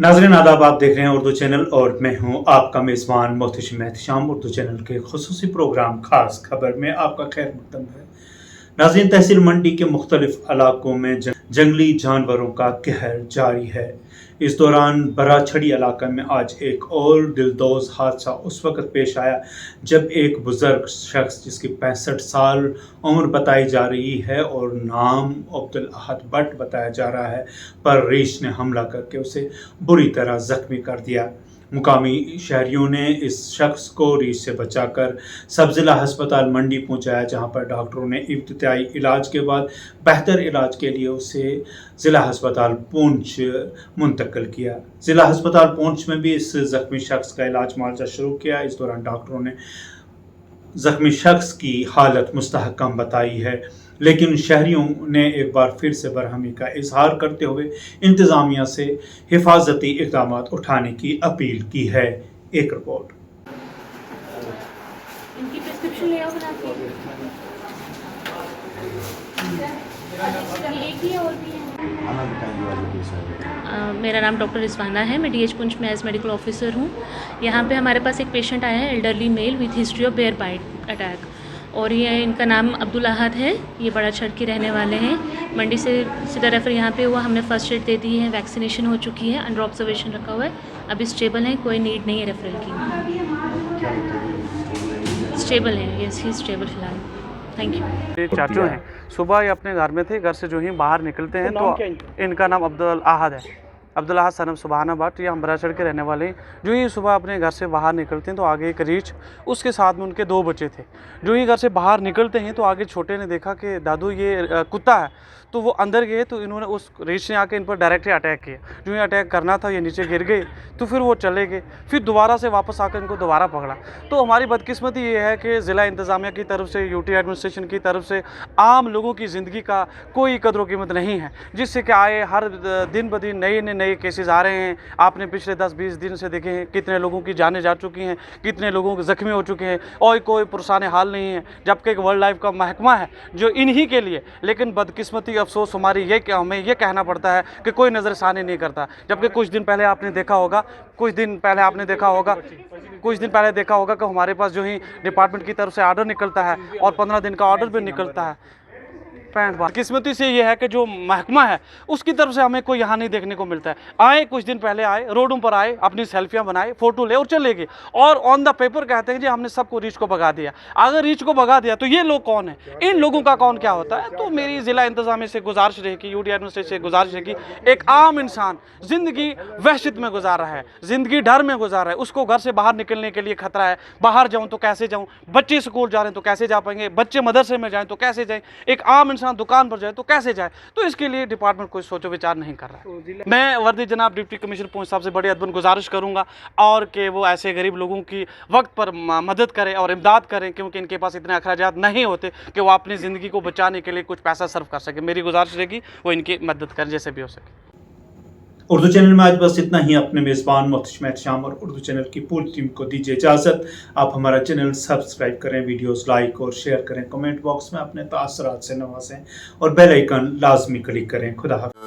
नाज़रीन आदाब, आप देख रहे हैं उर्दू चैनल और मैं हूं आपका मेज़बान मोहतशिम एहतशाम। उर्दू चैनल के खुसूसी प्रोग्राम खास खबर में आपका खैर मकदम है। नाज़रीन, तहसील मंडी के मुख्तलिफ इलाकों में जंगली जानवरों का कहर जारी है। इस दौरान बराछड़ी इलाका में आज एक और दिलदोज़ हादसा उस वक्त पेश आया जब एक बुज़ुर्ग शख्स जिसकी 65 साल उम्र बताई जा रही है और नाम अब्दुल अहद भट्ट बताया जा रहा है, पर रीछ ने हमला करके उसे बुरी तरह ज़ख्मी कर दिया। मुकामी शहरियों ने इस शख्स को रीछ से बचाकर सब ज़िला अस्पताल मंडी पहुंचाया, जहां पर डॉक्टरों ने इब्तिदाई इलाज के बाद बेहतर इलाज के लिए उसे ज़िला अस्पताल पूंछ मुंतकिल किया। ज़िला अस्पताल पूंछ में भी इस ज़ख्मी शख्स का इलाज मुआवजा शुरू किया। इस दौरान डॉक्टरों ने ज़ख्मी शख्स की हालत मुस्तहकम बताई है, लेकिन शहरियों ने एक बार फिर से बरहमी का इजहार करते हुए इंतज़ामिया से हिफाजती इक़दाम उठाने की अपील की है। एक रिपोर्ट। इनकी प्रिस्क्रिप्शन ले आओ बना के। एक ही है और भी है। मेरा नाम डॉक्टर रिजवाना है। मैं डीएच पुंछ में एज मेडिकल ऑफिसर हूँ। यहाँ पे हमारे पास एक पेशेंट आया है, elderly male with history of bear bite attack, और ये इनका नाम अब्दुल अहद है। ये बड़ा छड़ के रहने वाले हैं। मंडी से सीधा रेफ़र यहाँ पे हुआ। हमने फर्स्ट एड दे दी है, वैक्सीनेशन हो चुकी है, अंडर ऑब्जर्वेशन रखा हुआ है, अभी स्टेबल है, कोई नीड नहीं है रेफरल की। स्टेबल है, यस ही स्टेबल फिलहाल। Thank you. ये चाचू हैं, सुबह ये अपने घर में थे। घर से जो ही बाहर निकलते हैं तो इनका नाम अब्दुल अहद है, अब्दुल अहद सनम सुबहाना भट्ट। ये हम बराचड़ के रहने वाले हैं। जो ही सुबह अपने घर से बाहर निकलते हैं तो आगे एक रीछ, उसके साथ में उनके 2 बच्चे थे। जो ही घर से बाहर निकलते हैं तो आगे छोटे ने देखा कि दादू ये कुत्ता है, तो वो अंदर गए तो इन्होंने उस रीछ ने आके इन पर डायरेक्टली अटैक किया। जो ही अटैक करना था ये नीचे गिर गए, तो फिर वो चले गए। फिर दोबारा से वापस आकर इनको दोबारा पकड़ा। तो हमारी बदकिस्मती ये है कि ज़िला इंतज़ामिया की तरफ से, यूटी एडमिनिस्ट्रेशन की तरफ से आम लोगों की ज़िंदगी का कोई कदर कीमत नहीं है, जिससे कि आए हर दिन ब दिन नए केसेस आ रहे हैं। आपने पिछले 10-20 दिन से देखे हैं कितने लोगों की जानें जा चुकी हैं, कितने लोगों के ज़ख्मी हो चुके हैं, और कोई पुरसान हाल नहीं है, जबकि एक वर्ल्ड लाइफ का महकमा है जो इन्हीं के लिए। लेकिन बदकिस्मती अफसोस हमारी ये कि हमें ये कहना पड़ता है कि कोई नज़रसानी नहीं करता। जबकि कुछ दिन पहले आपने देखा होगा कि हमारे पास जो ही डिपार्टमेंट की तरफ से ऑर्डर निकलता है और 15 दिन का ऑर्डर भी निकलता है। किस्मती से ये है कि जो महकमा है उसकी तरफ से हमें कोई यहाँ नहीं देखने को मिलता है। आए कुछ दिन पहले आए, रोडों पर आए, अपनी सेल्फियाँ बनाए, फ़ोटो ले और चले गए, और ऑन द पेपर कहते हैं जी हमने सबको रीछ को भगा दिया। अगर रीछ को भगा दिया तो ये लोग कौन है, इन लोगों का कौन क्या होता है। तो मेरी ज़िला इंतज़ामिया से गुजारिश रहेगी, यूटी एडमिनिस्ट्रेशन से गुजारिश रहेगी, एक आम इंसान ज़िंदगी वहशत में गुजार रहा है, ज़िंदगी डर में गुजार रहा है, उसको घर से बाहर निकलने के लिए खतरा है। बाहर जाऊँ तो कैसे जाऊँ, बच्चे स्कूल जा रहे हैं तो कैसे जा पाएंगे, बच्चे मदरसे में जाएँ तो कैसे जाएँ, एक आम इंसान दुकान पर जाए तो कैसे जाए। तो इसके लिए डिपार्टमेंट कोई सोचो विचार नहीं कर रहा है। मैं वर्दी जनाब डिप्टी कमिश्नर पूंछ साहब से बड़ी अदबन गुजारिश करूंगा और कि वो ऐसे गरीब लोगों की वक्त पर मदद करें और इमदाद करें, क्योंकि इनके पास इतने अखराजात नहीं होते कि वो अपनी ज़िंदगी को बचाने के लिए कुछ पैसा सर्व कर सके। मेरी गुजारिश रहेगी वो इनकी मदद करें जैसे भी हो सके। उर्दू चैनल में आज बस इतना ही। अपने मेज़बान मोहतशिम एहतशाम और उर्दू चैनल की पूरी टीम को दीजिए इजाज़त। आप हमारा चैनल सब्सक्राइब करें, वीडियोस लाइक और शेयर करें, कमेंट बॉक्स में अपने तासरात से नवाजें और बेल आइकन लाजमी क्लिक करें। खुदा हाफ़िज़।